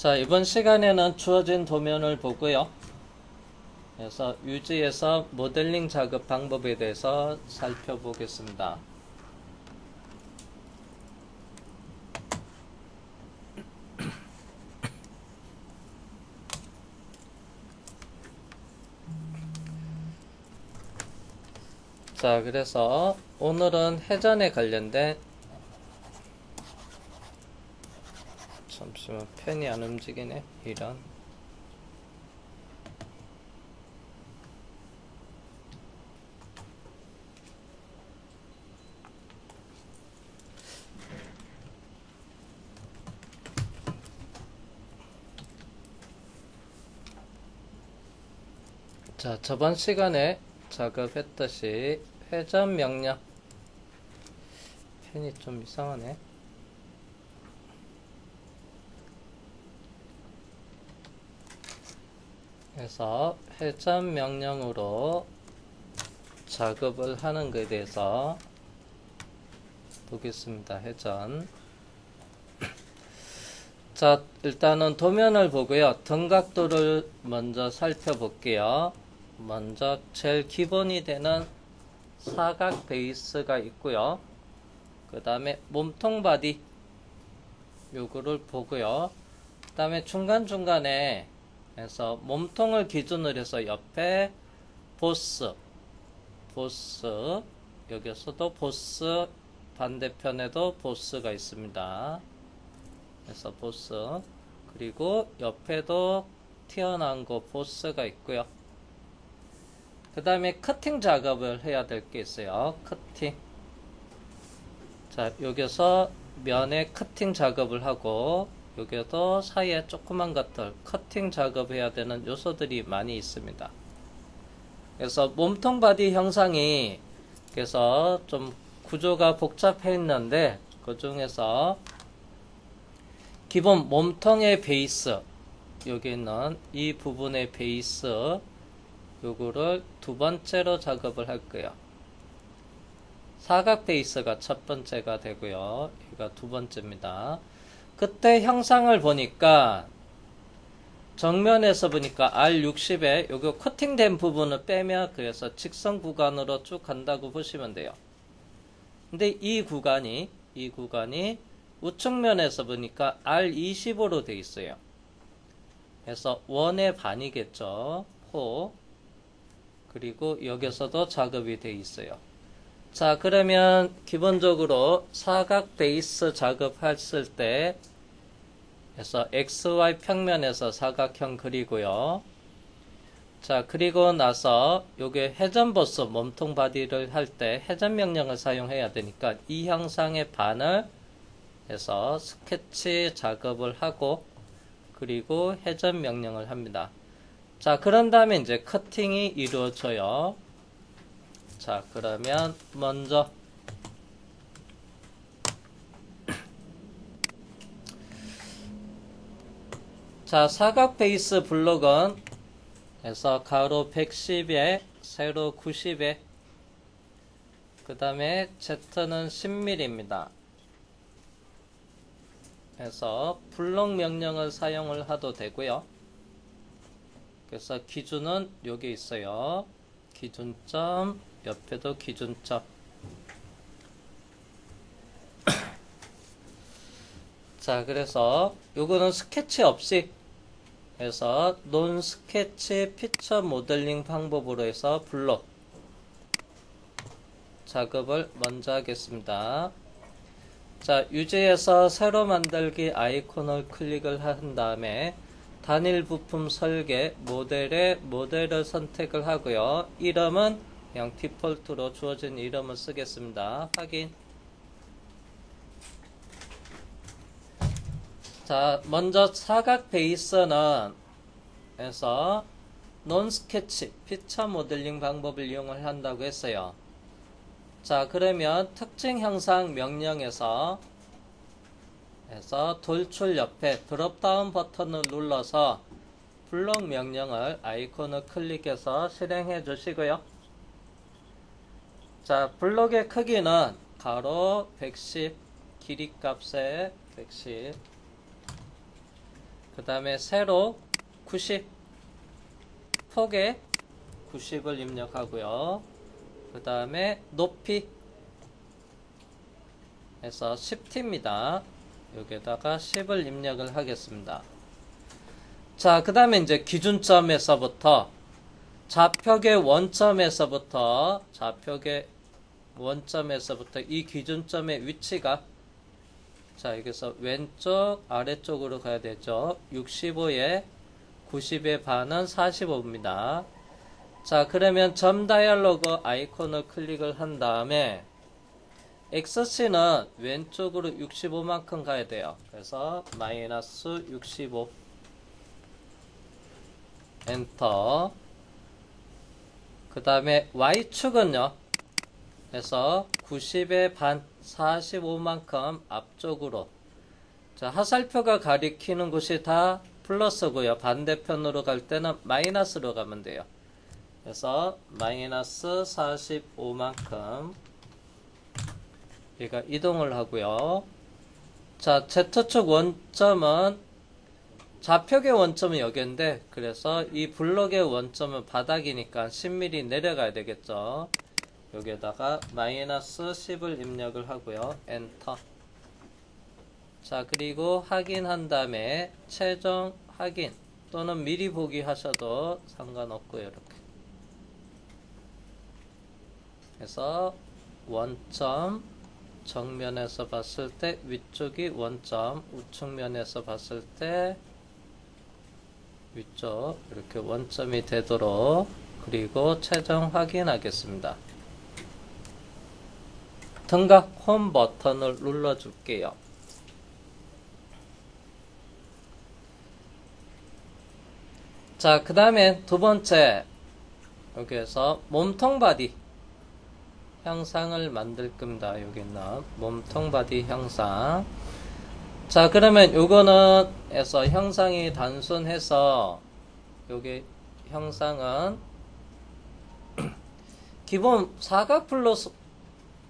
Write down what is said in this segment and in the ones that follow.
자, 이번 시간에는 주어진 도면을 보고요. 그래서 유지에서 모델링 작업 방법에 대해서 살펴보겠습니다. 자, 그래서 오늘은 회전에 관련된, 잠시만 펜이 안 움직이네. 이런. 자, 저번 시간에 작업했듯이 회전 명령. 펜이 좀 이상하네. 그래서 회전 명령으로 작업을 하는 것에 대해서 보겠습니다. 회전. 자, 일단은 도면을 보고요. 등각도를 먼저 살펴볼게요. 먼저 제일 기본이 되는 사각 베이스가 있고요. 그 다음에 몸통 바디 요거를 보고요. 그 다음에 중간중간에 해서 몸통을 기준으로 해서 옆에 보스 여기서도 보스, 반대편에도 보스가 있습니다. 그래서 보스, 그리고 옆에도 튀어나온 거 보스가 있고요. 그 다음에 커팅 작업을 해야 될 게 있어요. 커팅. 자, 여기서 면에 커팅 작업을 하고 여기도 사이에 조그만 것들 커팅 작업해야 되는 요소들이 많이 있습니다. 그래서 몸통 바디 형상이 그래서 좀 구조가 복잡해 있는데 그 중에서 기본 몸통의 베이스, 여기 있는 이 부분의 베이스 요거를 두 번째로 작업을 할 거예요. 사각 베이스가 첫 번째가 되고요. 여기가 두 번째입니다. 그때 형상을 보니까 정면에서 보니까 R60에 요거 커팅된 부분을 빼면 그래서 직선 구간으로 쭉 간다고 보시면 돼요. 근데 이 구간이 우측면에서 보니까 R25로 되어 있어요. 그래서 원의 반이겠죠. 호. 그리고 여기서도 작업이 되어 있어요. 자, 그러면 기본적으로 사각 베이스 작업했을 때 그래서 XY 평면에서 사각형 그리고요. 자, 그리고 나서 요게 회전 보스 몸통 바디를 할 때 회전 명령을 사용해야 되니까 이 형상의 반을 해서 스케치 작업을 하고 그리고 회전 명령을 합니다. 자, 그런 다음에 이제 커팅이 이루어져요. 자, 그러면 먼저 자, 사각 베이스 블록은 해서 가로 110에 세로 90에 그 다음에 Z는 10mm입니다. 그래서 블록 명령을 사용을 해도 되고요. 그래서 기준은 여기 있어요. 기준점, 옆에도 기준점. 자, 그래서 요거는 스케치 없이 해서 논 스케치 피처 모델링 방법으로 해서 블록 작업을 먼저 하겠습니다. 자, 유지에서 새로 만들기 아이콘을 클릭을 한 다음에 단일 부품 설계 모델을 선택을 하고요. 이름은 그냥 디폴트로 주어진 이름을 쓰겠습니다. 확인. 자, 먼저 사각 베이스는 해서 논 스케치 피처 모델링 방법을 이용을 한다고 했어요. 자, 그러면 특징 형상 명령에서 돌출 옆에 드롭다운 버튼을 눌러서 블록 명령을 아이콘을 클릭해서 실행해 주시고요. 자, 블록의 크기는 가로 110, 길이 값에 110. 그 다음에 세로 90, 폭에 90을 입력하고요. 그 다음에 높이 해서 10t입니다. 여기에다가 10을 입력을 하겠습니다. 자, 그 다음에 이제 기준점에서부터 좌표의 원점에서부터 이 기준점의 위치가, 자, 여기서 왼쪽 아래쪽으로 가야 되죠. 65에 90의 반은 45입니다. 자, 그러면 점 다이얼로그 아이콘을 클릭을 한 다음에 XC는 왼쪽으로 65만큼 가야 돼요. 그래서 마이너스 65 엔터. 그 다음에 Y축은요, 그래서 90의 반 45만큼 앞쪽으로. 자, 화살표가 가리키는 곳이 다 플러스고요. 반대편으로 갈 때는 마이너스로 가면 돼요. 그래서 마이너스 45만큼 얘가 이동을 하고요. 자, Z축 원점은, 좌표의 원점은 여기인데, 그래서 이 블록의 원점은 바닥이니까 10mm 내려가야 되겠죠. 여기에다가 마이너스 10을 입력을 하고요. 엔터. 자, 그리고 확인한 다음에 최종 확인 또는 미리 보기 하셔도 상관없고요. 이렇게 그래서 원점 정면에서 봤을 때 위쪽이 원점, 우측면에서 봤을 때 위쪽, 이렇게 원점이 되도록. 그리고 최종 확인하겠습니다. 등각 홈 버튼을 눌러 줄게요. 자, 그 다음에 두 번째, 여기에서 몸통 바디 형상을 만들 겁니다. 여기 있는 몸통 바디 형상. 자, 그러면 요거는 해서 형상이 단순해서 여기 형상은 기본 사각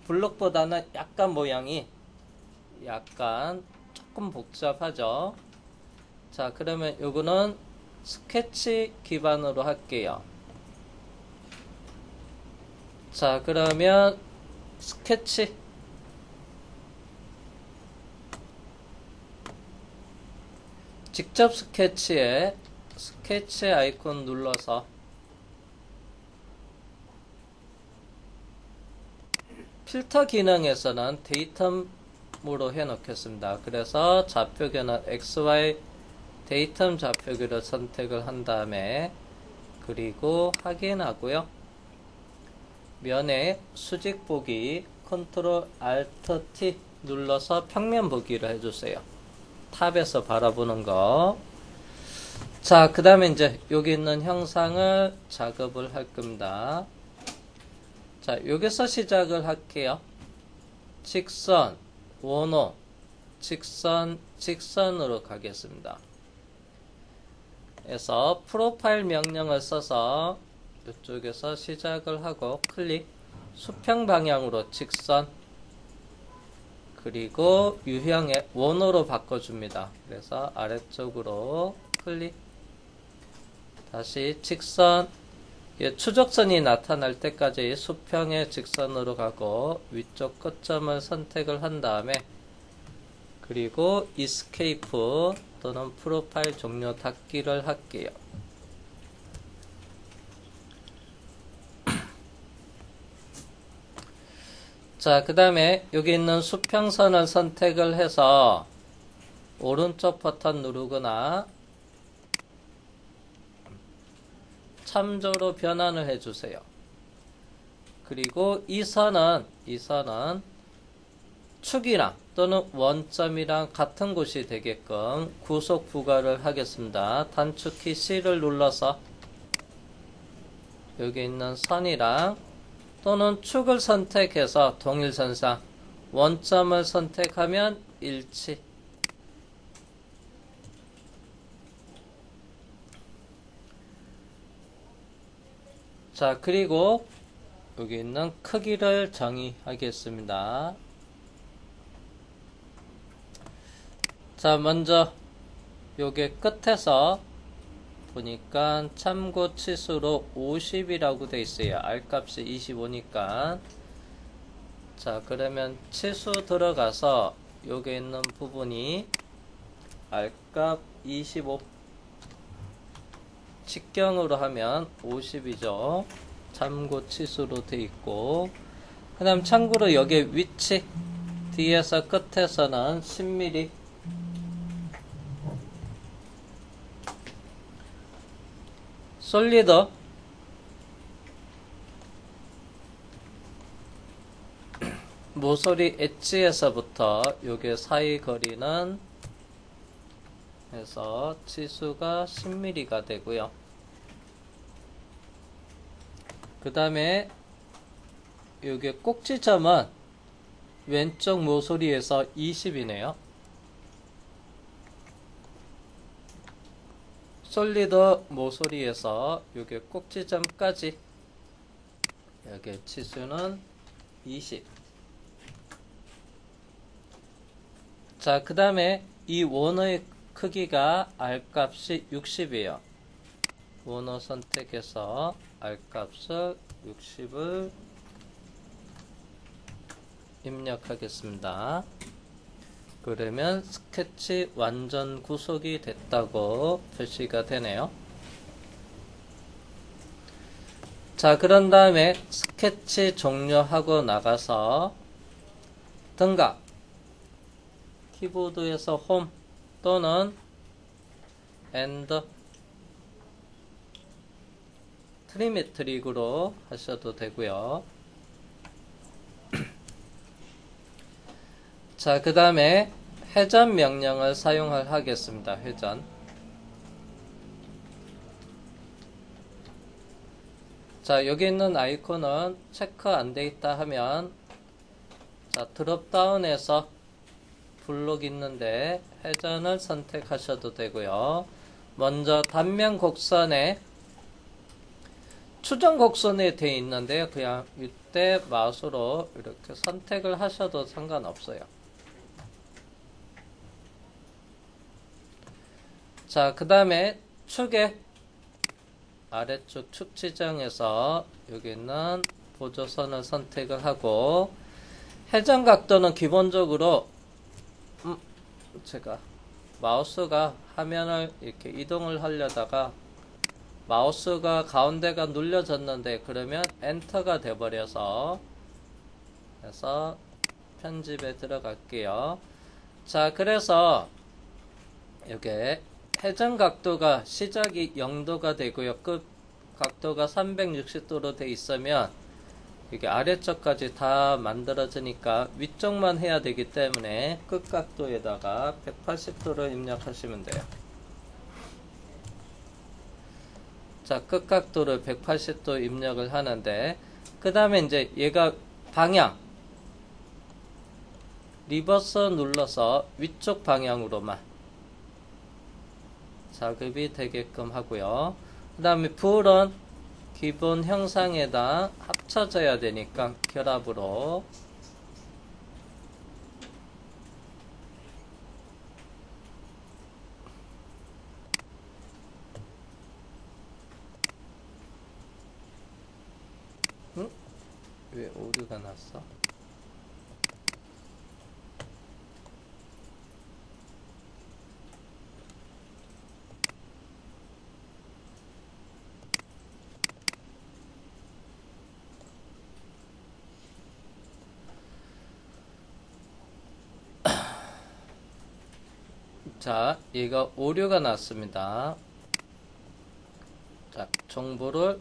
블록보다는 약간 모양이 조금 복잡하죠. 자, 그러면 요거는 스케치 기반으로 할게요. 자, 그러면 스케치, 직접 스케치에 스케치 아이콘 눌러서 필터 기능에서는 데이텀으로 해 놓겠습니다. 그래서 좌표계는 XY 데이텀 좌표계를 선택을 한 다음에, 그리고 확인하고요. 면에 수직 보기 컨트롤 알트 T 눌러서 평면 보기를 해주세요. 탑에서 바라보는 거. 자, 그 다음에 이제 여기 있는 형상을 작업을 할 겁니다. 자, 여기서 시작을 할게요. 직선, 원호, 직선, 직선으로 가겠습니다. 그래서 프로파일 명령을 써서 이쪽에서 시작을 하고 클릭, 수평 방향으로 직선, 그리고 유형의 원호로 바꿔줍니다. 그래서 아래쪽으로 클릭, 다시 직선, 추적선이 나타날 때까지 수평의 직선으로 가고 위쪽 끝점을 선택을 한 다음에, 그리고 이스케이프 또는 프로파일 종료 닫기를 할게요. 자, 그 다음에 여기 있는 수평선을 선택을 해서 오른쪽 버튼 누르거나 참조로 변환을 해주세요. 그리고 이 선은 축이랑 또는 원점이랑 같은 곳이 되게끔 구속 부과를 하겠습니다. 단축키 C를 눌러서 여기 있는 선이랑 또는 축을 선택해서 동일선상, 원점을 선택하면 일치. 자, 그리고 여기 있는 크기를 정의하겠습니다. 자, 먼저 요게 끝에서 보니까 참고 치수로 50이라고 돼 있어요. R값이 25니까. 자, 그러면 치수 들어가서 여기 있는 부분이 R값 25 직경으로 하면 50이죠. 참고 치수로 돼 있고, 그 다음 참고로 여기 위치 뒤에서 끝에서는 10mm 솔리드 모서리 엣지에서부터 요게 사이 거리는 해서 치수가 10mm가 되고요. 그 다음에 요게 꼭지점은 왼쪽 모서리에서 20이네요. 솔리드 모서리에서 요게 꼭지점까지 여기 치수는 20. 자, 그 다음에 이 원의 크기가 R값이 60이에요. 원어 선택해서 R값을 60을 입력하겠습니다. 그러면 스케치 완전 구속이 됐다고 표시가 되네요. 자, 그런 다음에 스케치 종료하고 나가서 등각 키보드에서 홈 또는 엔드 트리메트릭으로 하셔도 되고요. 자, 그 다음에 회전 명령을 사용을 하겠습니다. 회전. 자, 여기 있는 아이콘은 체크 안 돼 있다 하면, 자, 드롭다운에서 블록 있는데 회전을 선택하셔도 되고요. 먼저 단면 곡선에 추정 곡선에 되어 있는데요. 그냥 이때 마우스로 이렇게 선택을 하셔도 상관없어요. 자, 그 다음에 축에 아래쪽 축 지정에서 여기 있는 보조선을 선택을 하고, 회전 각도는 기본적으로 제가 마우스가 화면을 이렇게 이동을 하려다가 마우스가 가운데가 눌려졌는데 그러면 엔터가 돼버려서 해서 편집에 들어갈게요. 자, 그래서 이게 회전 각도가 시작이 0도가 되고요. 끝 각도가 360도로 돼 있으면 이게 아래쪽까지 다 만들어지니까 위쪽만 해야 되기 때문에 끝 각도에다가 180도를 입력하시면 돼요. 자, 끝 각도를 180도 입력을 하는데, 그 다음에 이제 얘가 방향 리버스 눌러서 위쪽 방향으로만 작업이 되게끔 하고요. 그 다음에 불은 기본 형상에다 합쳐져야 되니까 결합으로 왜 오류가 났어? 자, 얘가 오류가 났습니다. 자, 정보를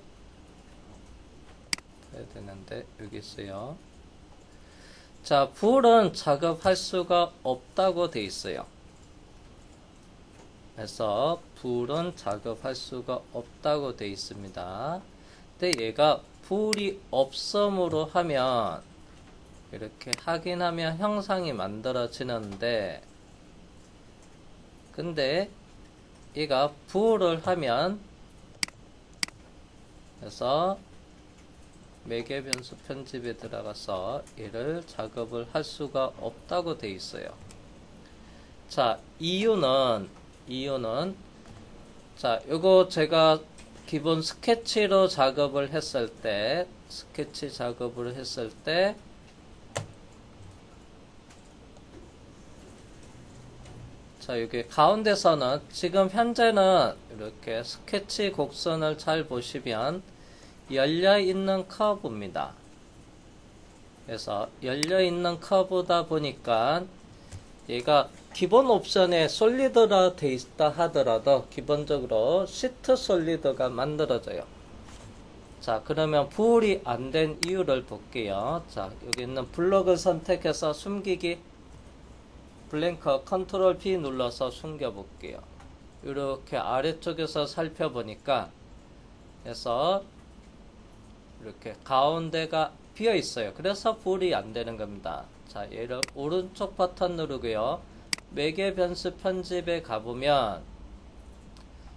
해야 되는데 여기 있어요. 자, 불은 작업할 수가 없다고 돼 있어요. 그래서 불은 작업할 수가 없다고 돼 있습니다. 근데 얘가 불이 없음으로 하면 이렇게 확인하면 형상이 만들어지는데, 근데 얘가 불을 하면 그래서 매개 변수 편집에 들어가서 얘를 작업을 할 수가 없다고 돼 있어요. 자, 이유는 이유는, 자, 요거 제가 기본 스케치로 작업을 했을 때, 자, 여기 가운데서는 지금 현재는 이렇게 스케치 곡선을 잘 보시면 열려있는 커브입니다. 그래서 열려있는 커브다 보니까 얘가 기본 옵션에 솔리드라 돼 있다 하더라도 기본적으로 시트 솔리드가 만들어져요. 자, 그러면 부울이 안 된 이유를 볼게요. 자, 여기 있는 블록을 선택해서 숨기기, 블랭커 컨트롤 B 눌러서 숨겨 볼게요. 이렇게 아래쪽에서 살펴보니까 그래서 이렇게 가운데가 비어 있어요. 그래서 부울이 안 되는 겁니다. 자, 얘를 오른쪽 버튼 누르고요. 매개 변수 편집에 가보면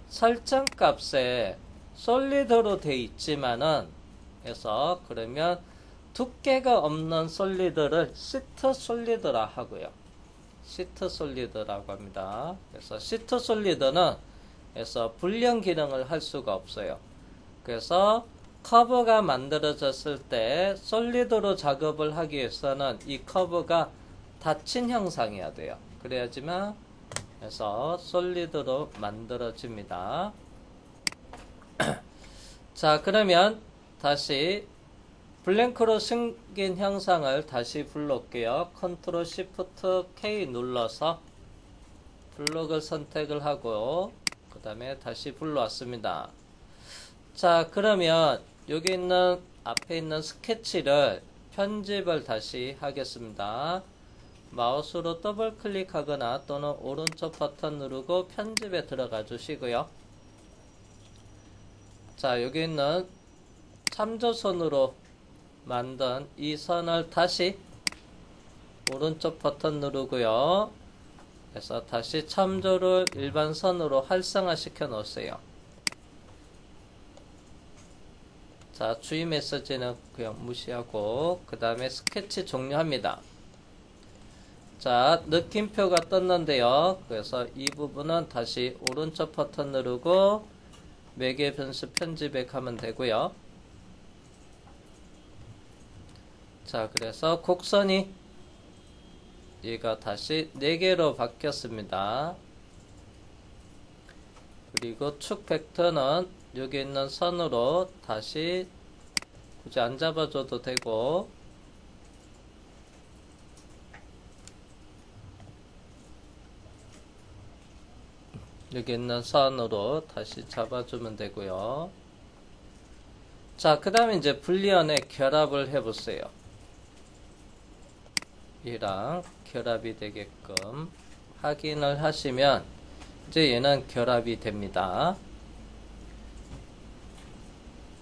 설정 값에 솔리드로 돼 있지만은 그래서 그러면 두께가 없는 솔리드를 시트 솔리드라 하고요. 시트 솔리드라고 합니다. 그래서 시트 솔리드는 그래서 불량 기능을 할 수가 없어요. 그래서 커브가 만들어졌을 때 솔리드로 작업을 하기 위해서는 이 커브가 닫힌 형상이어야 돼요. 그래야지만 그래서 솔리드로 만들어집니다. 자, 그러면 다시 블랭크로 숨긴 형상을 다시 불러올게요. 컨트롤 시프트 K 눌러서 블록을 선택을 하고 그 다음에 다시 불러왔습니다. 자, 그러면 여기 있는 앞에 있는 스케치를 편집을 다시 하겠습니다. 마우스로 더블 클릭하거나 또는 오른쪽 버튼 누르고 편집에 들어가 주시고요. 자, 여기 있는 참조선으로 만든 이 선을 다시 오른쪽 버튼 누르고요. 그래서 다시 참조를 일반 선으로 활성화 시켜 놓으세요. 자, 주의 메시지는 그냥 무시하고 그 다음에 스케치 종료합니다. 자, 느낌표가 떴는데요. 그래서 이 부분은 다시 오른쪽 버튼 누르고 매개 변수 편집에 가면 되고요. 자, 그래서 곡선이 얘가 다시 4개로 바뀌었습니다. 그리고 축 벡터는 여기 있는 선으로 다시 굳이 안 잡아줘도 되고 여기 있는 선으로 다시 잡아주면 되고요. 자, 그 다음에 이제 불리언에 결합을 해보세요. 이랑 결합이 되게끔 확인을 하시면 이제 얘는 결합이 됩니다.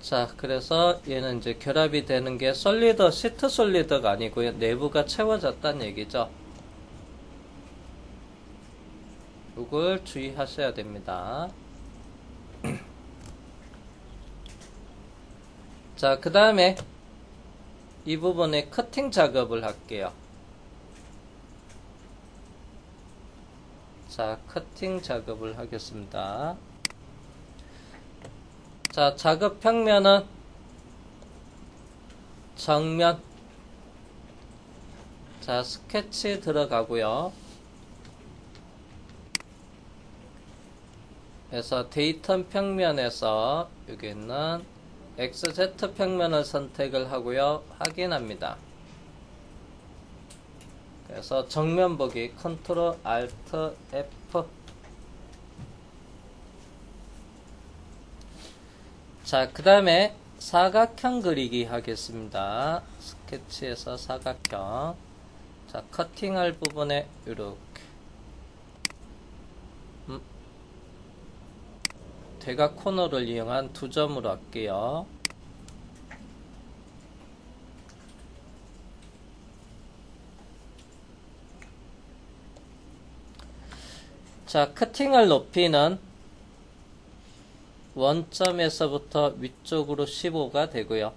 자, 그래서 얘는 이제 결합이 되는 게 솔리드, 시트 솔리드가 아니고요. 내부가 채워졌다는 얘기죠. 이걸 주의하셔야 됩니다. 자, 그 다음에 이 부분에 커팅 작업을 할게요. 자, 커팅 작업을 하겠습니다. 자, 작업 평면은 정면. 자, 스케치 들어가고요. 그래서 데이터 평면에서 여기 있는 XZ 평면을 선택을 하고요. 확인합니다. 그래서 정면 보기 컨트롤 알트 F. 자, 그 다음에 사각형 그리기 하겠습니다. 스케치에서 사각형. 자, 커팅할 부분에 이렇게 대각 코너를 이용한 2점으로 할게요. 자, 커팅을 높이는 원점에서부터 위쪽으로 15가 되고요.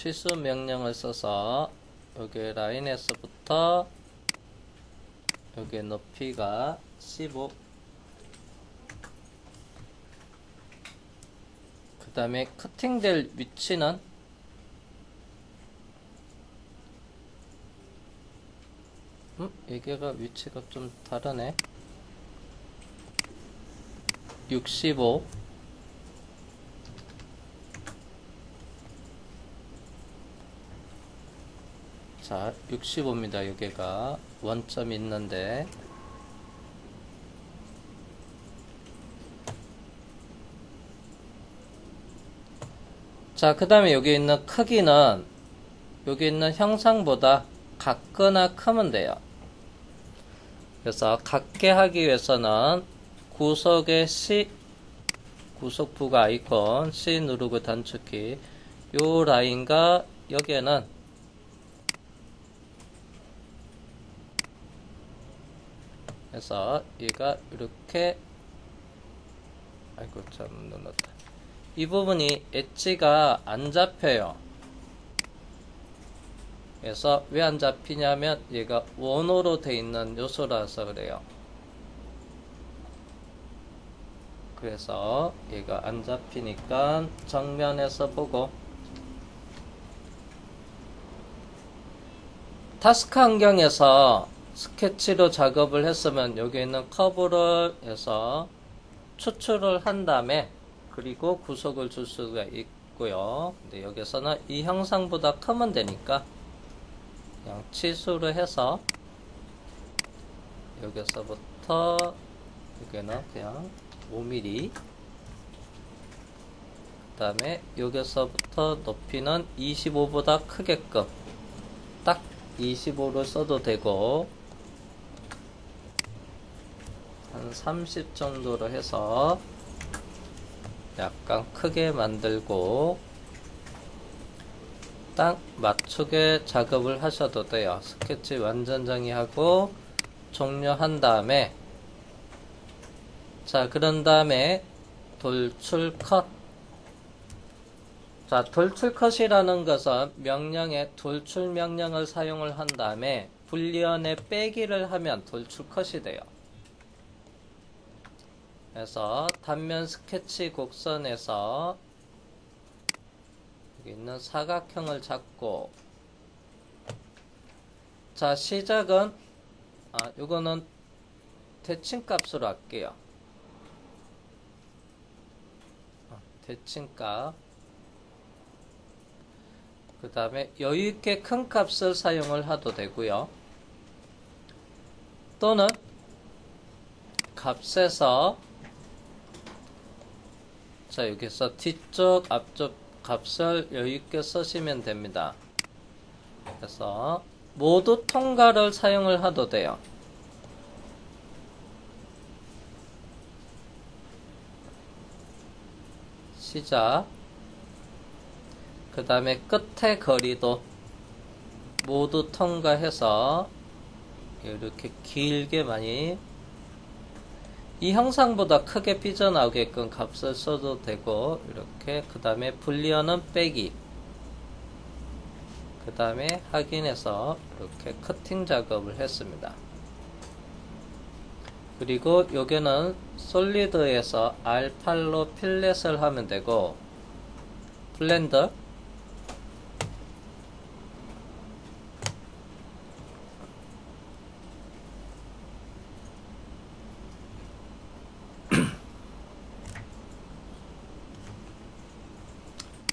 취수 명령을 써서 여기 라인에서부터 여기 높이가 15, 그 다음에 커팅될 위치는 이게가 위치가 좀 다르네. 65. 자, 65입니다. 여기가 원점이 있는데, 자, 그 다음에 여기 있는 크기는 여기 있는 형상보다 같거나 크면 돼요. 그래서 같게 하기 위해서는 구석에 C, 구석부가 아이콘 C 누르고 단축키, 요 라인과 여기에는 그래서 얘가 이렇게, 아이고 참 눌렀다. 이 부분이 엣지가 안 잡혀요. 그래서 왜 안 잡히냐면 얘가 원호로 돼 있는 요소라서 그래요. 그래서 얘가 안 잡히니까 정면에서 보고, 타스크 환경에서 스케치로 작업을 했으면 여기 있는 커브를 해서 추출을 한 다음에 그리고 구속을 줄 수가 있고요. 근데 여기서는 이 형상보다 크면 되니까 그냥 치수를 해서 여기서부터 여기는 그냥 5mm, 그 다음에 여기서부터 높이는 25보다 크게끔 딱 25로 써도 되고, 한 30 정도로 해서 약간 크게 만들고 딱 맞추게 작업을 하셔도 돼요. 스케치 완전 정의하고 종료한 다음에, 자, 그런 다음에 돌출 컷. 자, 돌출 컷이라는 것은 명령에 돌출 명령을 사용을 한 다음에 불리언에 빼기를 하면 돌출 컷이 돼요. 그래서 단면 스케치 곡선에서 여기 있는 사각형을 잡고, 자, 시작은 요거는 대칭값으로 할게요. 대칭값. 그 다음에 여유있게 큰 값을 사용을 해도 되고요. 또는 값에서, 자, 여기서 뒤쪽 앞쪽 값을 여유있게 쓰시면 됩니다. 그래서 모두 통과를 사용을 해도 돼요. 시작. 그 다음에 끝에 거리도 모두 통과해서 이렇게 길게 많이, 이 형상보다 크게 삐져나오게끔 값을 써도 되고, 이렇게. 그 다음에 불리언은 빼기, 그 다음에 확인해서 이렇게 커팅 작업을 했습니다. 그리고 여기는 솔리드에서 R8로 필렛을 하면 되고, 블렌더,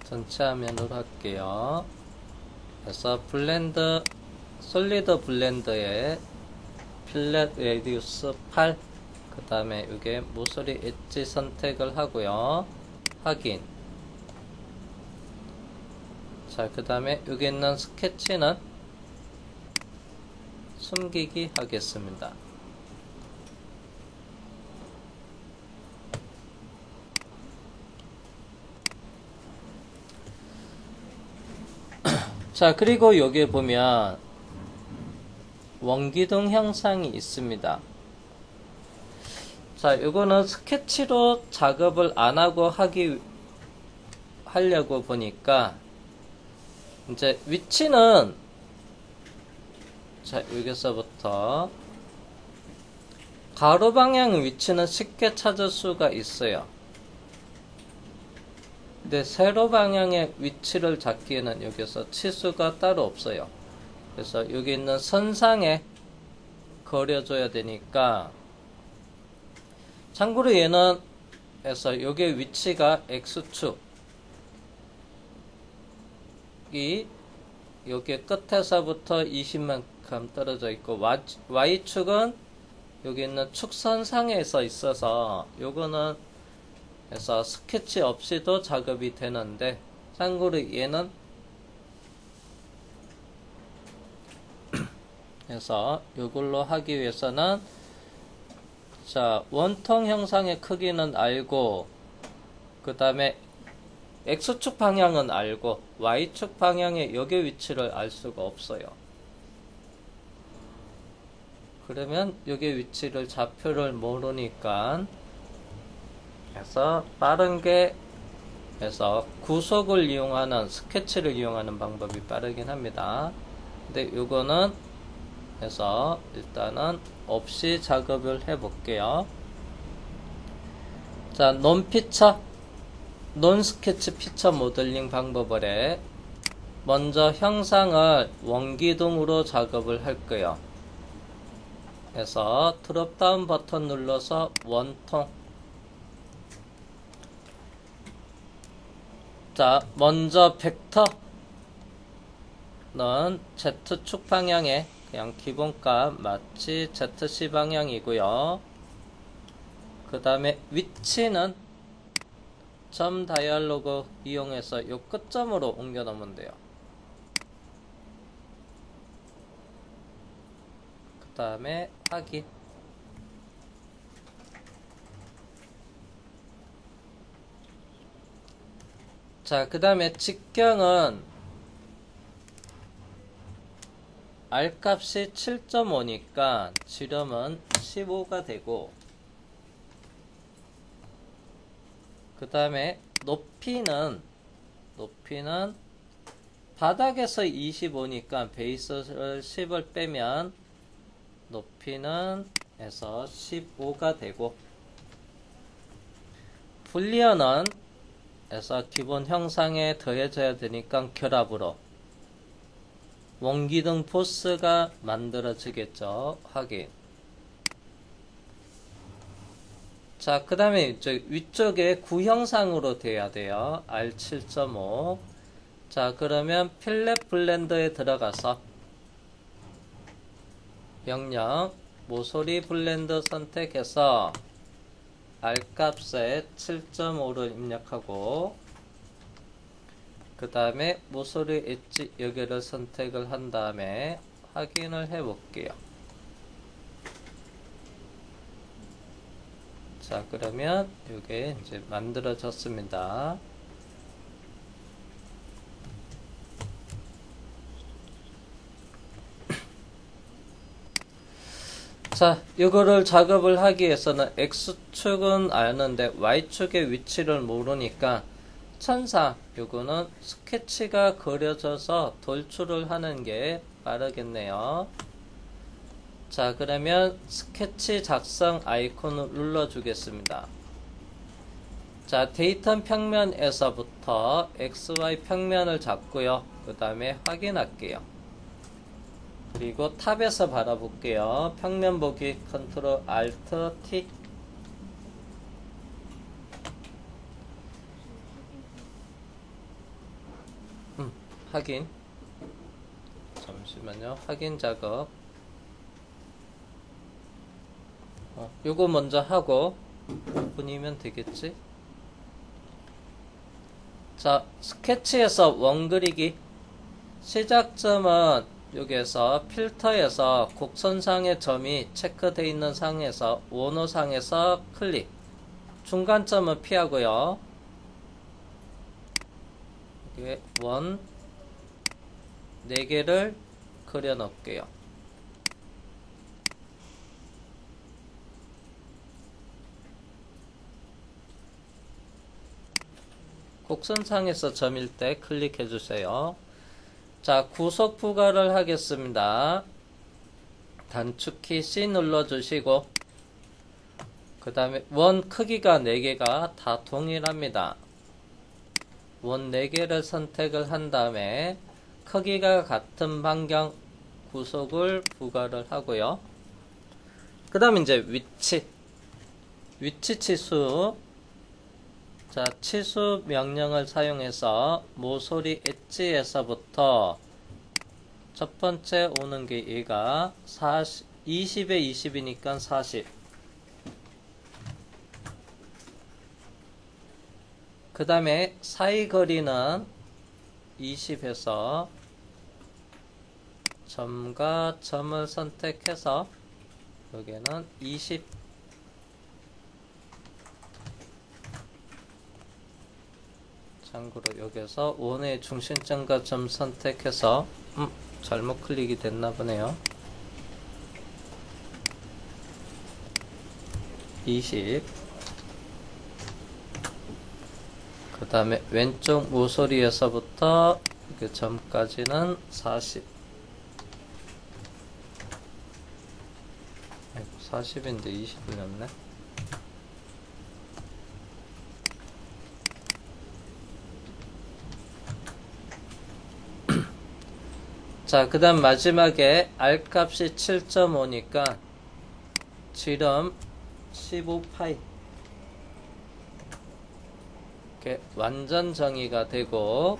전체 화면으로 할게요. 그래서 블렌더, 솔리드 블렌더에 필렛 레디우스 8, 그 다음에 이게 모서리 엣지 선택을 하고요. 확인. 자, 그 다음에 여기 있는 스케치는 숨기기 하겠습니다. 자, 그리고 여기에 보면 원기둥 형상이 있습니다. 자, 이거는 스케치로 작업을 안 하고 하려고 보니까 이제 위치는, 자, 여기서부터 가로 방향 위치는 쉽게 찾을 수가 있어요. 근데 세로 방향의 위치를 잡기에는 여기서 치수가 따로 없어요. 그래서 여기 있는 선상에 그려줘야 되니까, 참고로 얘는 해서 여기의 위치가 X축이 여기 끝에서부터 20만큼 떨어져 있고, Y축은 여기 있는 축선상에서 있어서 요거는 해서 스케치 없이도 작업이 되는데, 참고로 얘는 그래서 이걸로 하기 위해서는, 자, 원통 형상의 크기는 알고, 그 다음에 X축 방향은 알고 Y축 방향의 여기 위치를 알 수가 없어요. 그러면 여기 위치를 좌표를 모르니까 해서 빠른게 해서 구속을 이용하는, 스케치를 이용하는 방법이 빠르긴 합니다. 근데 요거는 해서 일단은 없이 작업을 해 볼게요. 자, 논 스케치 피처 모델링 방법을 해. 먼저 형상을 원기둥으로 작업을 할 거예요. 그래서 드롭다운 버튼 눌러서 원통. 자, 먼저 벡터는 Z축 방향에 그냥 기본값 마치 ZC 방향이고요. 그 다음에 위치는 점 다이얼로그 이용해서 요 끝점으로 옮겨 놓으면 돼요. 그 다음에 확인. 자, 그 다음에 직경은 R값이 7.5니까 지름은 15가 되고, 그 다음에 높이는 바닥에서 25니까 베이스를 10을 빼면 높이는 해서 15가 되고, 불리언은 해서 기본 형상에 더해져야 되니까 결합으로 원기둥 보스가 만들어지겠죠. 확인. 자, 그 다음에 위쪽에 구형상으로 돼야 돼요. R7.5. 자, 그러면 필렛 블렌더에 들어가서 명령 모서리 블렌더 선택해서 R값에 7.5를 입력하고, 그 다음에 모서리 엣지 여기를 선택을 한 다음에 확인을 해 볼게요. 자, 그러면 이게 이제 만들어졌습니다. 자, 이거를 작업을 하기 위해서는 X축은 아는데 Y축의 위치를 모르니까 천상 요거는 스케치가 그려져서 돌출을 하는 게 빠르겠네요. 자, 그러면 스케치 작성 아이콘을 눌러 주겠습니다. 자, 데이터 평면에서부터 XY 평면을 잡고요. 그 다음에 확인할게요. 그리고 탑에서 바라볼게요. 평면 보기 컨트롤 알트 T. 확인. 잠시만요. 확인 작업. 요거 먼저 하고 5분이면 되겠지? 자, 스케치에서 원 그리기. 시작점은 여기에서 필터에서 곡선상의 점이 체크되어 있는 상에서 원호상에서 클릭. 중간점은 피하고요. 여기 원 4개를 그려 놓을게요. 곡선상에서 점일 때 클릭해 주세요. 자, 구속 부가를 하겠습니다. 단축키 C 눌러주시고, 그 다음에 원 크기가 4개가 다 동일합니다. 원 4개를 선택을 한 다음에 크기가 같은 반경 구속을 부가를 하고요. 그 다음에 이제 위치 치수. 자, 치수 명령을 사용해서 모서리 엣지에서부터 첫 번째 오는 게 얘가 20에 20이니까 40. 그 다음에 사이 거리는 20에서 점과 점을 선택해서 여기는 20. 참고로 여기서 원의 중심점과 점 선택해서 잘못 클릭이 됐나 보네요. 20. 그 다음에 왼쪽 모서리에서부터 그 점까지는 40. 40인데 20을 넣네. 자, 그 다음 마지막에 R 값이 7.5니까 지름 15파이. 이렇게 완전 정의가 되고,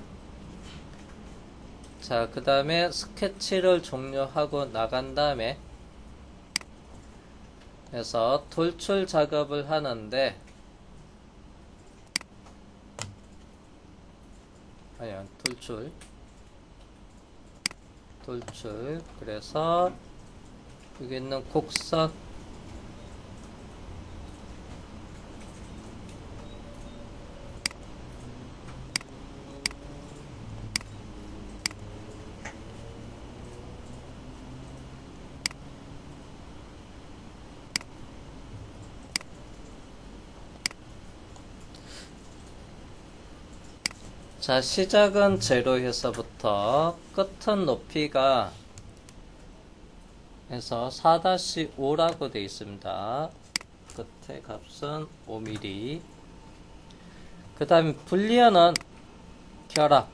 자, 그 다음에 스케치를 종료하고 나간 다음에 해서 돌출 작업을 하는데, 돌출. 그래서 여기 있는 곡선 자, 시작은 0에서부터 끝은 높이가 해서 4-5라고 되어 있습니다. 끝의 값은 5mm. 그 다음에 불리언은 결합.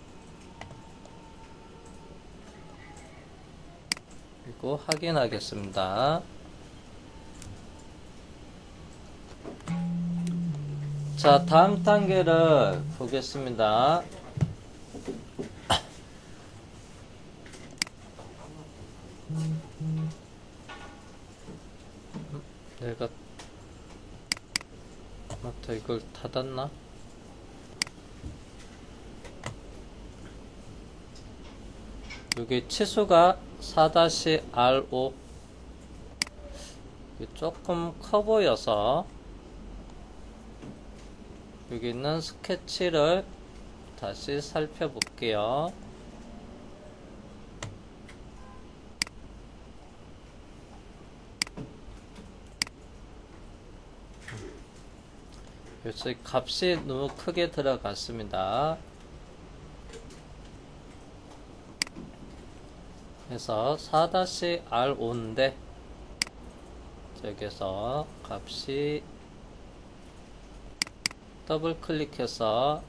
그리고 확인하겠습니다. 자, 다음 단계를 보겠습니다. 내가 맞다, 이걸 닫았나? 여기 치수가 4-R5. 조금 커 보여서 여기 있는 스케치를 다시 살펴볼게요. 여기서 값이 너무 크게 들어갔습니다. 그래서 4-R5인데 여기서 값이 더블 클릭해서,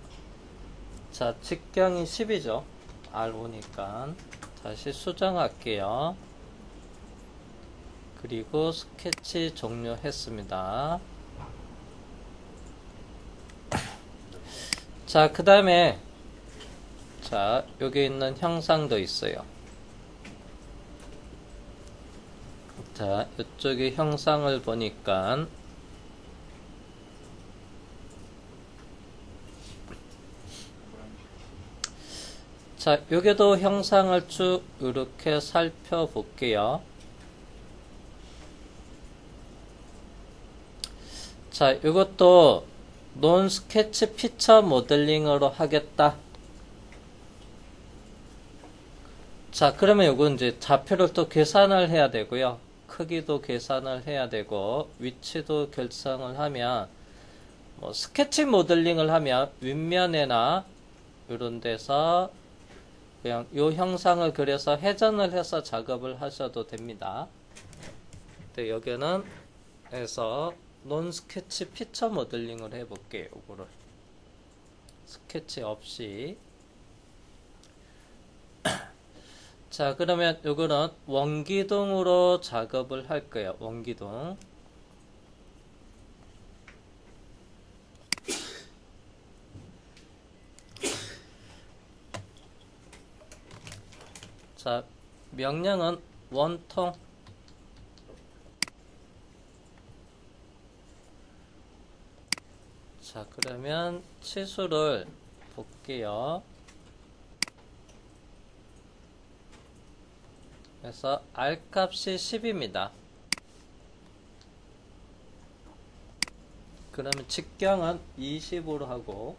자, 직경이 10이죠. R5니까 다시 수정할게요. 그리고 스케치 종료했습니다. 자, 그 다음에 자, 여기 있는 형상도 있어요. 자, 이쪽에 형상을 보니까 자, 여기도 형상을 쭉 이렇게 살펴볼게요. 자, 이것도 논 스케치 피처 모델링으로 하겠다. 자, 그러면 이건 이제 좌표를 또 계산을 해야 되고요. 크기도 계산을 해야 되고, 위치도 결정을 하면, 뭐 스케치 모델링을 하면 윗면에나 이런 데서 그냥 요 형상을 그려서 회전을 해서 작업을 하셔도 됩니다. 근데 여기는 해서 논 스케치 피처 모델링을 해볼게요. 요거를 스케치 없이. 자, 그러면 요거는 원기둥으로 작업을 할 거예요. 원기둥. 자, 명령은 원통. 자, 그러면 치수를 볼게요. 그래서 R 값이 10입니다. 그러면 직경은 20으로 하고,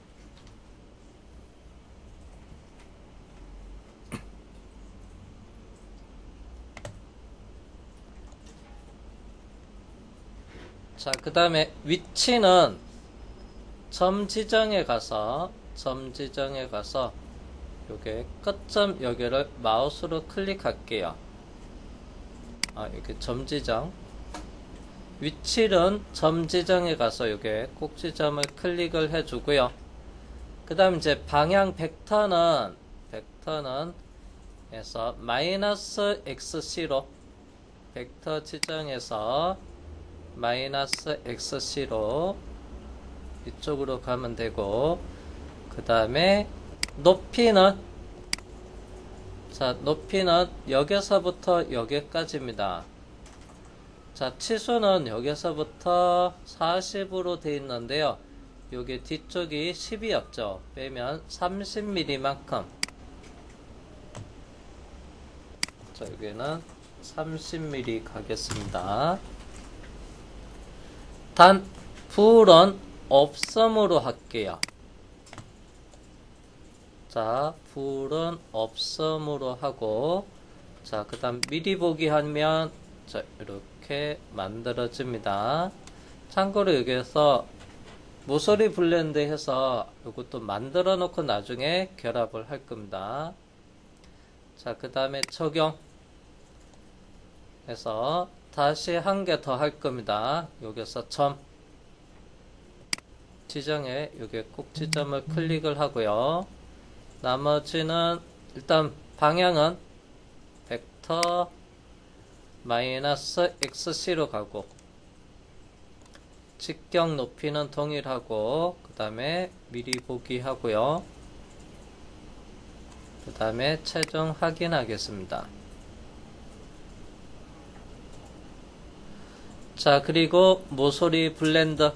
자, 그 다음에 위치는 점 지정에 가서 요게 끝점 여기를 마우스로 클릭할게요. 이렇게 점 지정. 위치는 점 지정에 가서 요게 꼭지점을 클릭을 해주고요. 그 다음 이제 방향 벡터는 해서 마이너스 XC로 벡터 지정해서 마이너스 XC로 이쪽으로 가면 되고, 그 다음에 높이는 여기서부터 여기까지입니다. 자, 치수는 여기서부터 40으로 되어 있는데요. 여기 뒤쪽이 10이었죠. 빼면 30mm만큼. 자, 여기는 30mm 가겠습니다. 단 불은 없음으로 할게요. 자, 불은 없음으로 하고, 자, 그 다음 미리 보기 하면, 자, 이렇게 만들어집니다. 참고로 여기에서 모서리 블렌드 해서 이것도 만들어 놓고 나중에 결합을 할 겁니다. 자, 그 다음에 적용 해서 다시 한 개 더 할 겁니다. 여기서 점 지정에 여기 꼭지점을 클릭을 하고요. 나머지는 일단 방향은 벡터 마이너스 XC로 가고, 직경 높이는 동일하고, 그 다음에 미리 보기 하고요. 그 다음에 최종 확인하겠습니다. 자, 그리고 모서리 블렌드.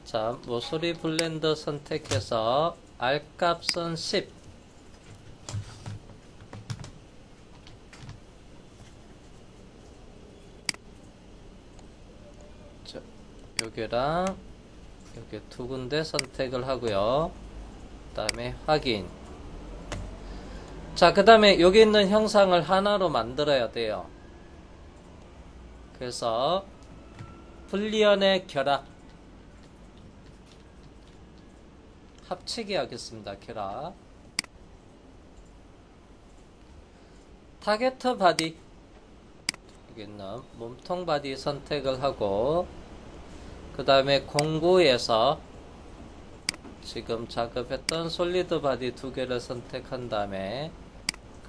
자, 모서리 블렌드 선택해서 R 값은 10. 자, 여기랑 여기 두 군데 선택을 하고요. 그 다음에 확인. 자, 그 다음에 여기 있는 형상을 하나로 만들어야 돼요. 그래서 불리언의 결합 합치기 하겠습니다. 결합. 타겟 바디, 여기 있는 몸통 바디 선택을 하고, 그 다음에 공구에서 지금 작업했던 솔리드 바디 두 개를 선택한 다음에,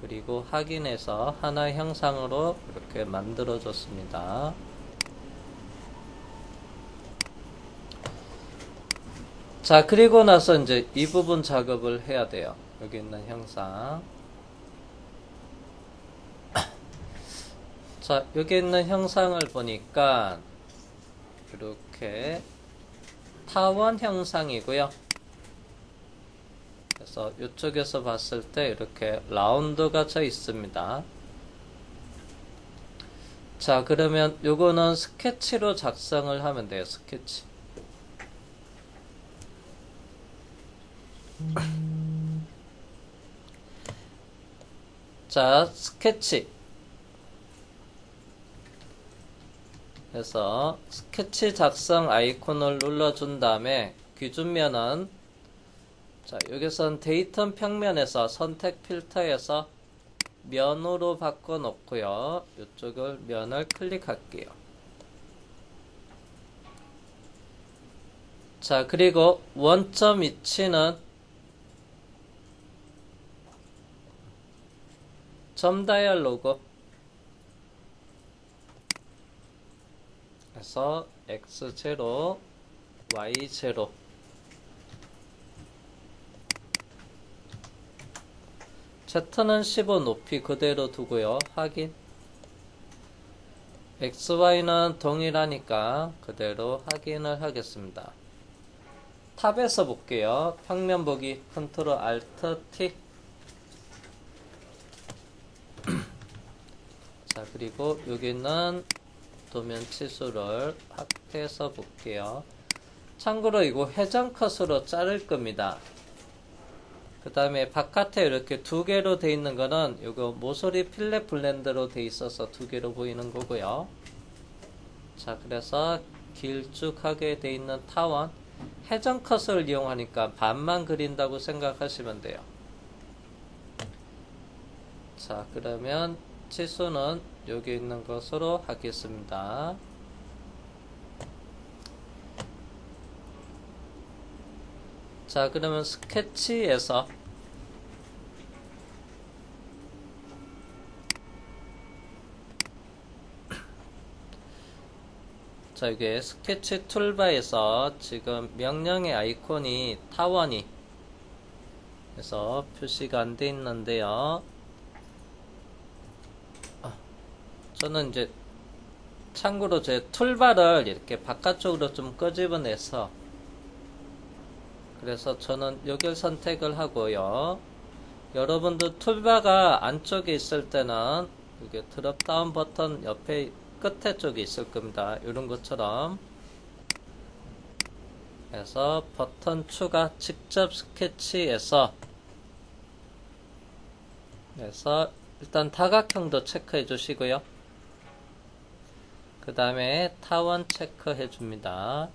그리고 확인해서 하나의 형상으로 이렇게 만들어 줬습니다. 자, 그리고 나서 이제 이 부분 작업을 해야 돼요. 여기 있는 형상. 자, 여기 있는 형상을 보니까 이렇게 타원 형상이고요. 그래서 이쪽에서 봤을 때 이렇게 라운드가 져 있습니다. 자, 그러면 요거는 스케치로 작성을 하면 돼요. 스케치. 자, 스케치. 그래서 스케치 작성 아이콘을 눌러준 다음에 기준면은 자, 여기선 데이터 평면에서 선택 필터에서 면으로 바꿔 놓고요. 이쪽을 면을 클릭할게요. 자, 그리고 원점 위치는 점 다이얼로그 그래서 x0, y0 Z는 15 높이 그대로 두고요. 확인. XY는 동일하니까 그대로 확인을 하겠습니다. 탑에서 볼게요. 평면 보기 컨트롤 알트 T. 자, 그리고 여기는 도면 치수를 확대해서 볼게요. 참고로 이거 회전 컷으로 자를 겁니다. 그 다음에 바깥에 이렇게 두 개로 돼 있는 거는 이거 모서리 필렛 블렌드로 돼 있어서 두 개로 보이는 거고요. 자, 그래서 길쭉하게 돼 있는 타원 회전 컷을 이용하니까 반만 그린다고 생각하시면 돼요. 자, 그러면 치수는 여기 있는 것으로 하겠습니다. 자, 그러면 스케치에서 자, 이게 스케치 툴바에서 지금 명령의 아이콘이 타원이 그래서 표시가 안 돼 있는데요. 저는 이제 참고로 제 툴바를 이렇게 바깥쪽으로 좀 끄집어내서 그래서 저는 여기를 선택을 하고요. 여러분들 툴바가 안쪽에 있을 때는 이게 드롭다운 버튼 옆에 끝에 쪽에 있을 겁니다. 이런 것처럼 해서 버튼 추가 직접 스케치에서 그래서 일단 다각형도 체크해 주시고요. 그 다음에 타원 체크해 줍니다.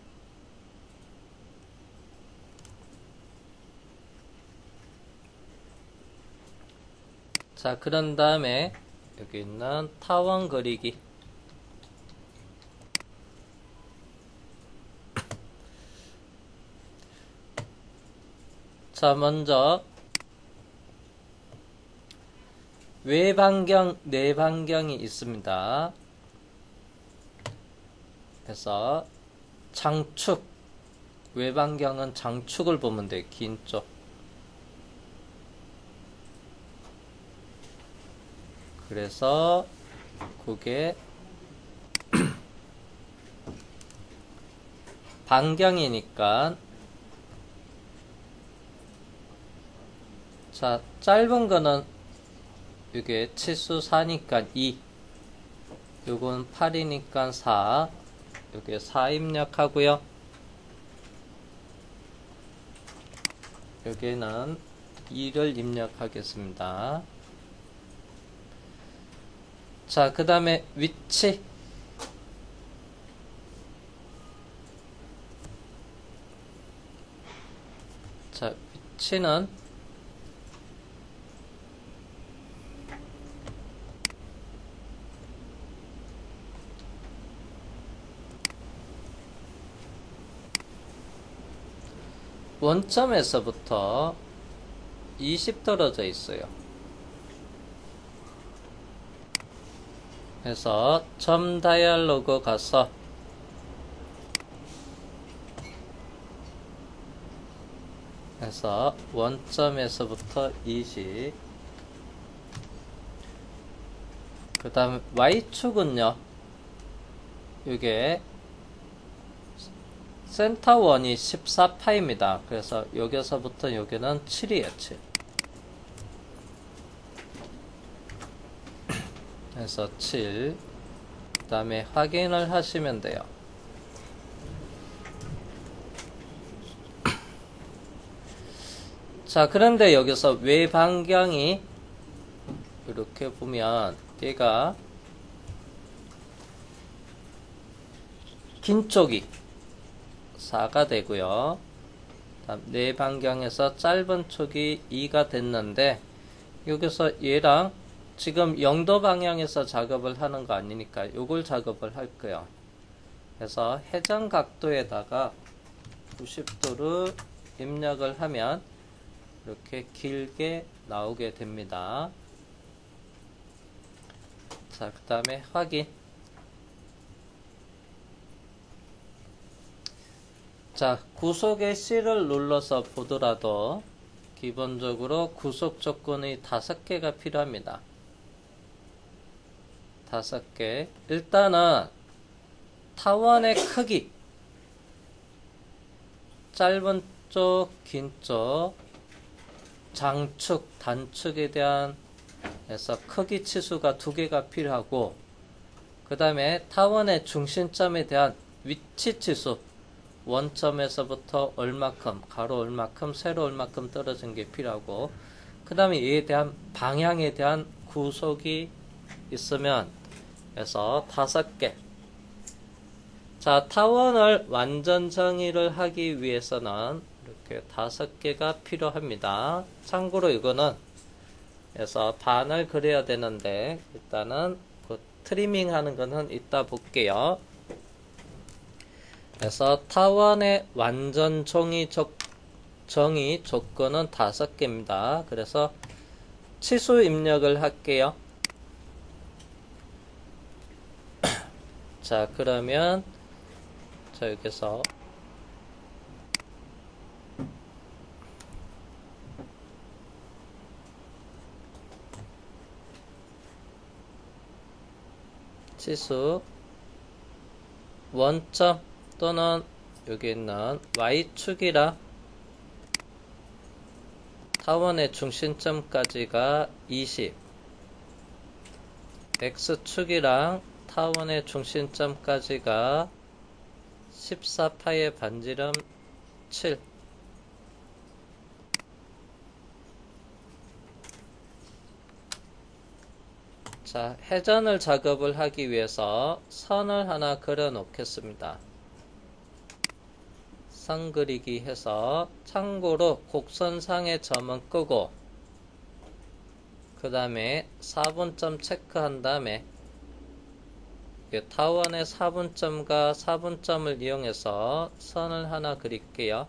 자, 그런 다음에 여기 있는 타원 그리기 자, 먼저 외반경, 내반경이 있습니다. 그래서 장축 외반경은 장축을 보면 돼요. 긴 쪽. 그래서 그게 반경이니까 자, 짧은 거는 이게 치수 4니까 2 요건 8이니까 4 요게 4 입력하고요. 여기는 2를 입력하겠습니다. 자, 그 다음에 위치 자, 위치는 원점에서부터 20 떨어져 있어요. 그래서 점 다이얼로그 가서 그래서 원점에서부터 20 그 다음에 Y축은요 이게 센터원이 14파입니다. 그래서 여기서부터 여기는 7이에요. 7 그래서 7 그 다음에 확인을 하시면 돼요. 자, 그런데 여기서 외반경이 이렇게 보면 얘가 긴 쪽이 4가 되고요. 다음 네 반경에서 짧은 쪽이 2가 됐는데, 여기서 얘랑 지금 0도 방향에서 작업을 하는 거 아니니까 요걸 작업을 할 거예요. 그래서 회전 각도에다가 90도를 입력을 하면 이렇게 길게 나오게 됩니다. 자, 그 다음에 확인. 자, 구속의 C를 눌러서 보더라도 기본적으로 구속 조건이 5개가 필요합니다. 5개. 일단은 타원의 크기, 짧은 쪽, 긴 쪽, 장축, 단축에 대한 해서 크기 치수가 2개가 필요하고, 그 다음에 타원의 중심점에 대한 위치 치수, 원점에서부터 얼마큼, 가로 얼마큼, 세로 얼마큼 떨어진 게 필요하고, 그 다음에 이에 대한 방향에 대한 구속이 있으면 해서 5개. 자, 타원을 완전 정의를 하기 위해서는 이렇게 5개가 필요합니다. 참고로 이거는 그래서 반을 그려야 되는데, 일단은 그 트리밍 하는 거는 이따 볼게요. 그래서 타원의 완전 정의 조건은 5개입니다. 그래서 치수 입력을 할게요. 자, 그러면 자, 여기서 치수 원점 또는 여기 있는 Y축이라 타원의 중심점까지가 20, X축이랑 타원의 중심점까지가 14파의 반지름 7. 자, 회전을 작업을 하기 위해서 선을 하나 그려 놓겠습니다. 선 그리기 해서, 참고로 곡선상의 점은 끄고, 그 다음에 4분점 체크한 다음에 타원의 4분점과 4분점을 이용해서 선을 하나 그릴게요.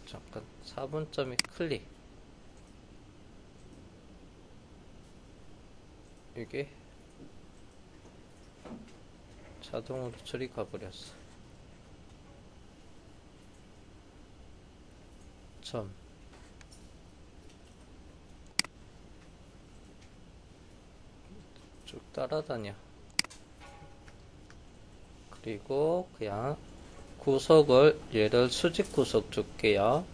잠깐, 4분점이 클릭. 이게 자동으로 처리 가버렸어. 점. 쭉 따라다녀. 그리고 그냥 구속을 얘를 수직 구속 줄게요.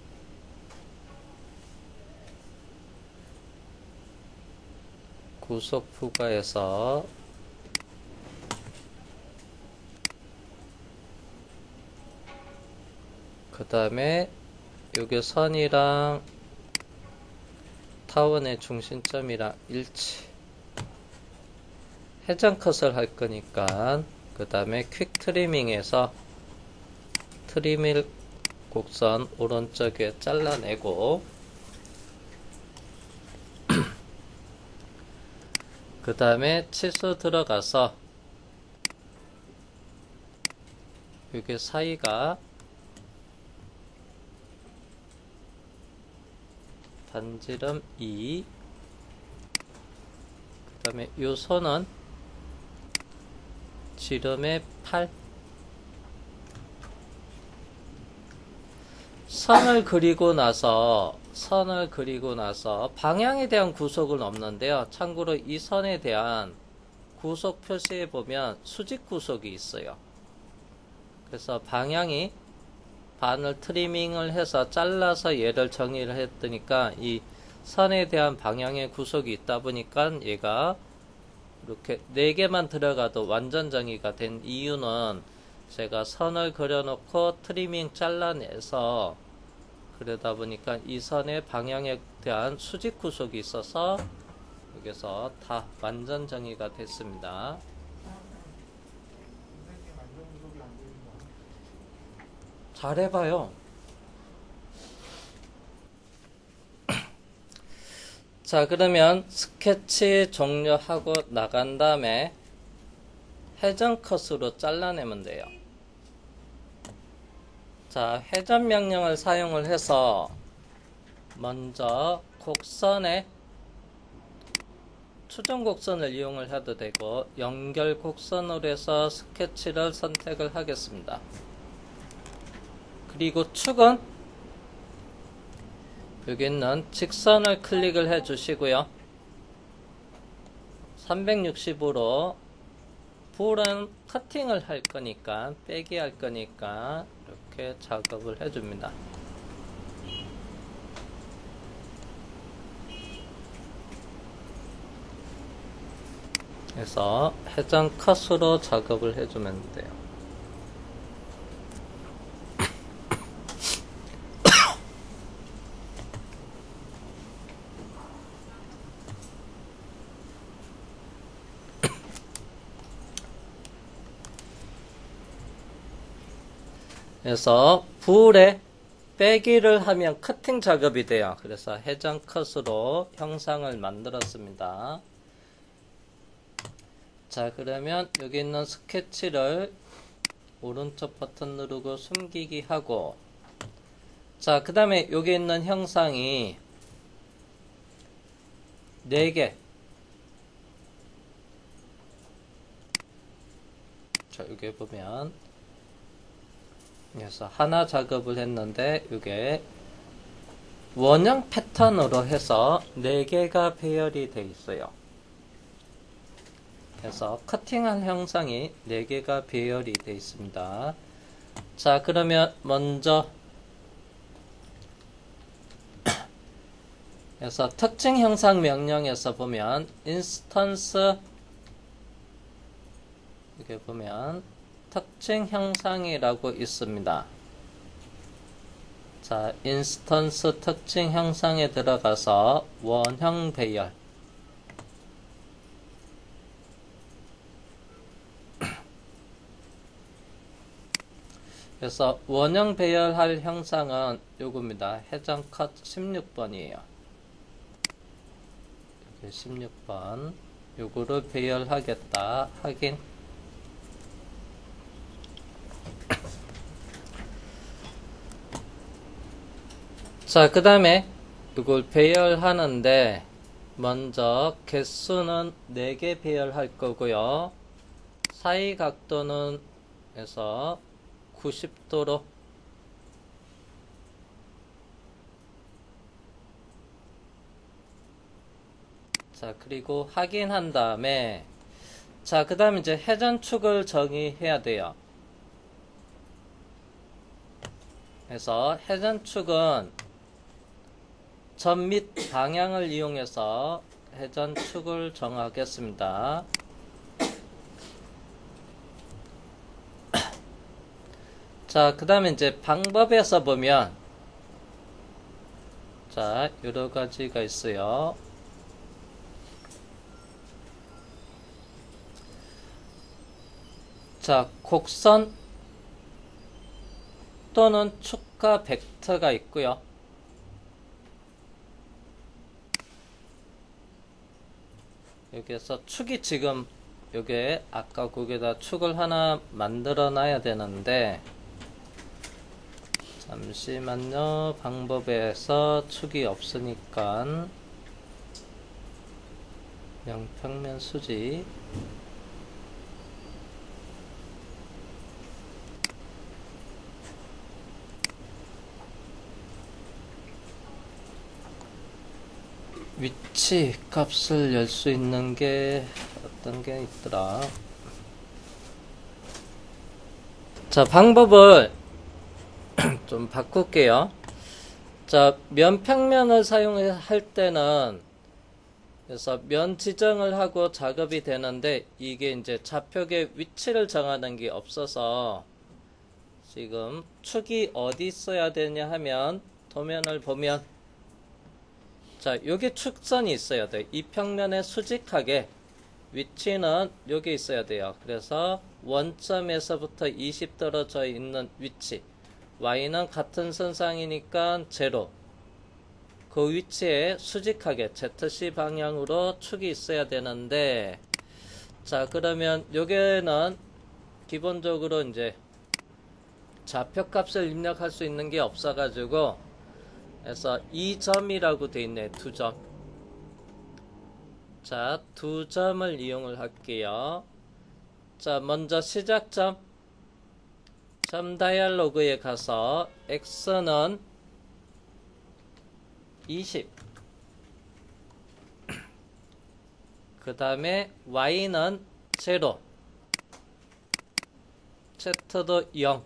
구속 부가해서 그 다음에 여기 선이랑 타원의 중심점이랑 일치. 회전 컷을 할 거니까 그 다음에 퀵 트리밍에서 트리밀 곡선 오른쪽에 잘라내고, 그 다음에 치수 들어가서 여기 사이가 반지름 2, 그 다음에 요 선은 지름의 8. 선을 그리고 나서 방향에 대한 구속은 없는데요. 참고로 이 선에 대한 구속 표시에 보면 수직 구속이 있어요. 그래서 방향이 반을 트리밍을 해서 잘라서 얘를 정의를 했으니까 이 선에 대한 방향의 구속이 있다 보니까 얘가 이렇게 4개만 들어가도 완전 정의가 된 이유는 제가 선을 그려놓고 트리밍 잘라내서 그러다 보니까 이 선의 방향에 대한 수직 구속이 있어서 여기서 다 완전 정의가 됐습니다. 잘해봐요. 자, 그러면 스케치 종료하고 나간 다음에 회전 컷으로 잘라내면 돼요. 자, 회전 명령을 사용을 해서 먼저 곡선에 추정 곡선을 이용을 해도 되고 연결 곡선으로 해서 스케치를 선택을 하겠습니다. 그리고 축은 여기 있는 직선을 클릭을 해 주시고요. 360으로 볼은 커팅을 할 거니까 빼기 할 거니까 이렇게 작업을 해 줍니다. 그래서 회전 컷으로 작업을 해 주면 돼요. 그래서 불에 빼기를 하면 커팅 작업이 돼요. 그래서 회전 컷으로 형상을 만들었습니다. 자, 그러면 여기 있는 스케치를 오른쪽 버튼 누르고 숨기기 하고, 자, 그 다음에 여기 있는 형상이 4개. 자, 여기 보면 그래서 하나 작업을 했는데 이게 원형 패턴으로 해서 4개가 배열이 되어 있어요. 그래서 커팅한 형상이 4개가 배열이 되어 있습니다. 자, 그러면 먼저 그래서 특징 형상 명령에서 보면 인스턴스 이렇게 보면 특징 형상이라고 있습니다. 자, 인스턴스 특징 형상에 들어가서 원형 배열 그래서 원형 배열할 형상은 요겁니다. 회전 컷 16번이에요. 16번 요거를 배열하겠다 확인. 자, 그 다음에 이걸 배열하는데 먼저 개수는 4개 배열할 거고요. 사이 각도는 해서 90도로 자, 그리고 확인한 다음에 자, 그 다음에 이제 회전축을 정의해야 돼요. 그래서 회전축은 점 및 방향을 이용해서 회전축을 정하겠습니다. 자, 그 다음에 이제 방법에서 보면 자, 여러 가지가 있어요. 자, 곡선 또는 축과 벡터가 있고요. 여기에서 축이 지금 요게 아까 거기다 축을 하나 만들어 놔야 되는데 잠시만요. 방법에서 축이 없으니까 그냥 평면 수직 위치 값을 열 수 있는 게 어떤 게 있더라. 자, 방법을 좀 바꿀게요. 자, 면 평면을 사용할 때는 그래서 면 지정을 하고 작업이 되는데 이게 이제 좌표의 위치를 정하는 게 없어서 지금 축이 어디 있어야 되냐 하면 도면을 보면 자, 자, 여기 축선이 있어야 돼요. 이 평면에 수직하게 위치는 여기 있어야 돼요. 그래서 원점에서부터 20 떨어져 있는 위치, y는 같은 선상이니까 0. 그 위치에 수직하게 ZC 방향으로 축이 있어야 되는데, 자, 그러면 여기에는 기본적으로 이제 좌표값을 입력할 수 있는 게 없어가지고, 그래서 2점이라고 돼 있네. 2점. 자, 2점을 이용을 할게요. 자, 먼저 시작점. 점 다이얼로그에 가서 x는 20. 그 다음에 y는 0. z도 0.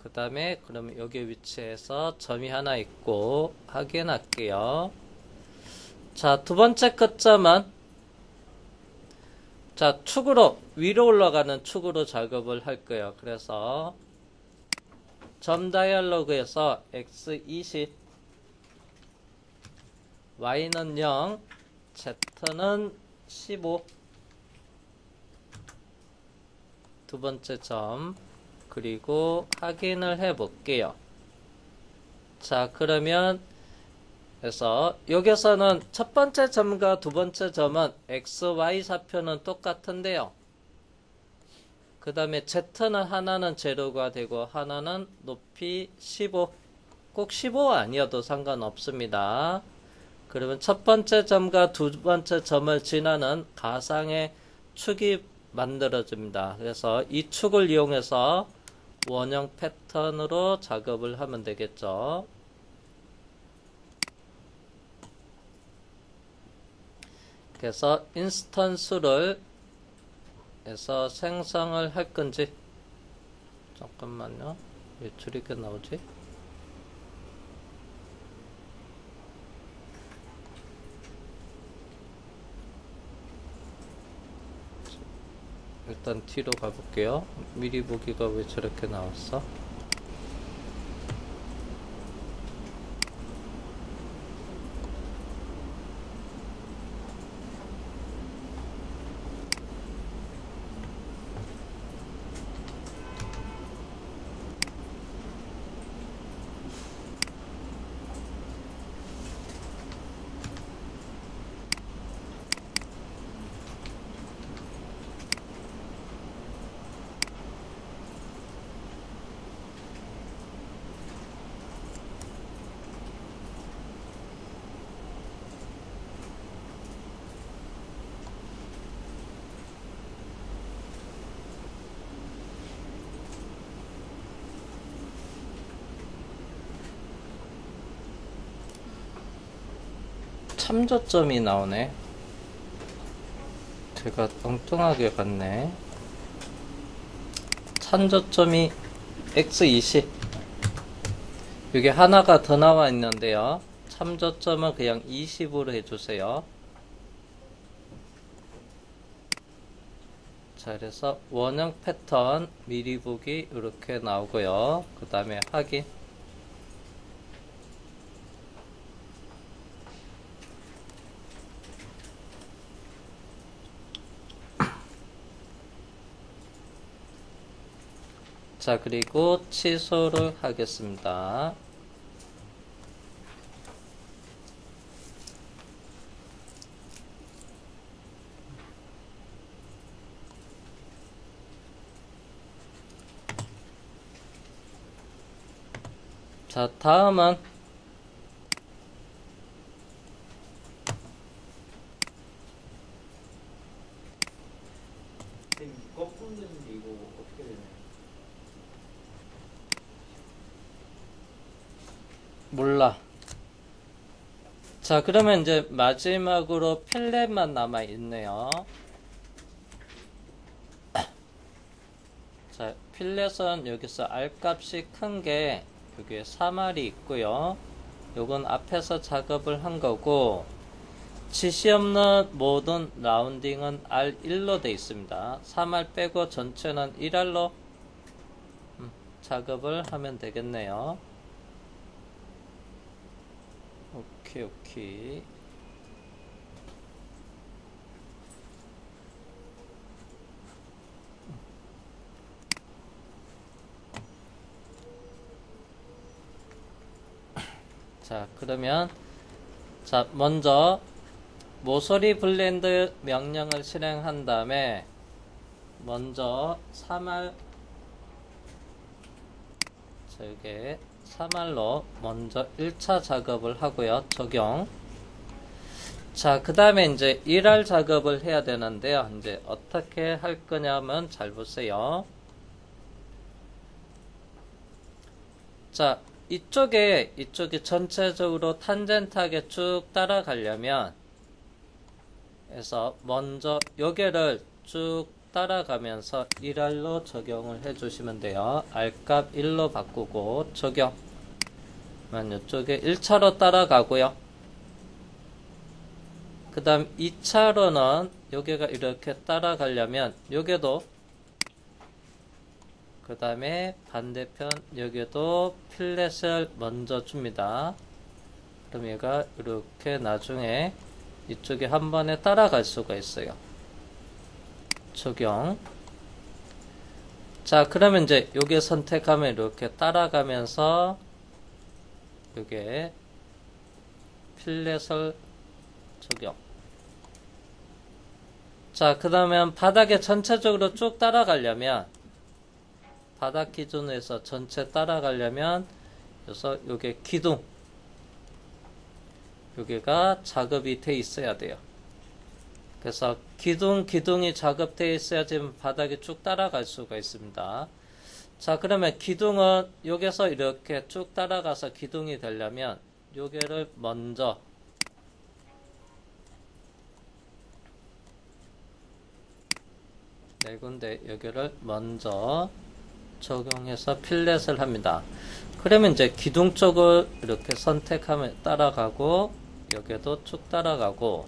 그 다음에 그러면 여기 위치에서 점이 하나 있고 확인할게요. 자, 두 번째 끝점은 자, 축으로 위로 올라가는 축으로 작업을 할 거예요. 그래서 점 다이얼로그에서 x 20, y는 0, z는 15. 두 번째 점. 그리고 확인을 해 볼게요. 자, 그러면 그래서 여기서는 첫 번째 점과 두 번째 점은 xy 좌표는 똑같은데요. 그 다음에 z는 하나는 0가 되고 하나는 높이 15. 꼭 15 아니어도 상관없습니다. 그러면 첫 번째 점과 두 번째 점을 지나는 가상의 축이 만들어집니다. 그래서 이 축을 이용해서 원형 패턴으로 작업을 하면 되겠죠. 그래서 인스턴스를 해서 생성을 할 건지, 잠깐만요. 왜 줄이게 나오지? 일단 뒤로 가볼게요. 미리 보기가 왜 저렇게 나왔어? 참조점이 나오네. 제가 엉뚱하게 갔네. 참조점이 x20. 이게 하나가 더 나와 있는데요. 참조점은 그냥 20으로 해주세요. 자, 그래서 원형 패턴 미리 보기 이렇게 나오고요. 그 다음에 확인. 자, 그리고 취소를 하겠습니다. 자, 다음은 거꾸로 되는데 이거 어떻게 되나요? 몰라. 자, 그러면 이제 마지막으로 필렛만 남아 있네요. 자, 필렛은 여기서 R값이 큰 게 여기에 3R이 있고요. 요건 앞에서 작업을 한 거고, 지시 없는 모든 라운딩은 R1로 되어 있습니다. 3R 빼고 전체는 1R로 작업을 하면 되겠네요. 오케이. 자, 그러면 자, 먼저 모서리 블렌드 명령을 실행한 다음에 먼저 3알 저게 3알로 먼저 1차 작업을 하고요. 적용. 자, 그 다음에 이제 1알 작업을 해야 되는데요. 이제 어떻게 할 거냐면 잘 보세요. 자, 이쪽에 전체적으로 탄젠트하게 쭉 따라가려면 그래서 먼저 요게를 쭉 따라가면서 1알로 적용을 해 주시면 돼요. R값 1로 바꾸고 적용. 이쪽에 1차로 따라가고요. 그 다음 2차로는 요게가 이렇게 따라가려면 요게도 그 다음에 반대편 여기도 필렛을 먼저 줍니다. 그럼 얘가 이렇게 나중에 이쪽에 한 번에 따라갈 수가 있어요. 적용. 자, 그러면 이제 요게 선택하면 이렇게 따라가면서 요게 필렛을 적용. 자, 그 다음에 바닥에 전체적으로 쭉 따라가려면 바닥 기준에서 전체 따라가려면 그래서 요게 기둥 요게가 작업이 돼 있어야 돼요. 그래서 기둥이 작업되어 있어야지 바닥에 쭉 따라갈 수가 있습니다. 자, 그러면 기둥은 여기서 이렇게 쭉 따라가서 기둥이 되려면 요게를 먼저 네 군데 여기를 먼저 적용해서 필렛을 합니다. 그러면 이제 기둥 쪽을 이렇게 선택하면 따라가고 여기도 쭉 따라가고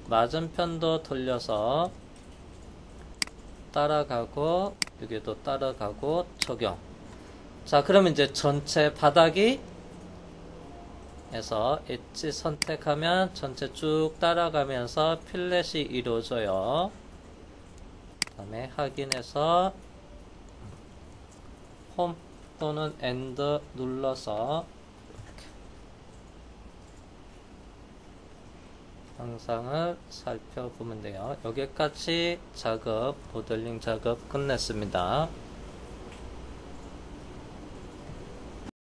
맞은편도 돌려서 따라가고 여기도 따라가고 적용. 자, 그러면 이제 전체 바닥이 해서 엣지 선택하면 전체 쭉 따라가면서 필렛이 이루어져요. 그 다음에 확인해서 홈 또는 엔드 눌러서 영상을 살펴보면 돼요. 여기까지 작업, 모델링 작업 끝냈습니다.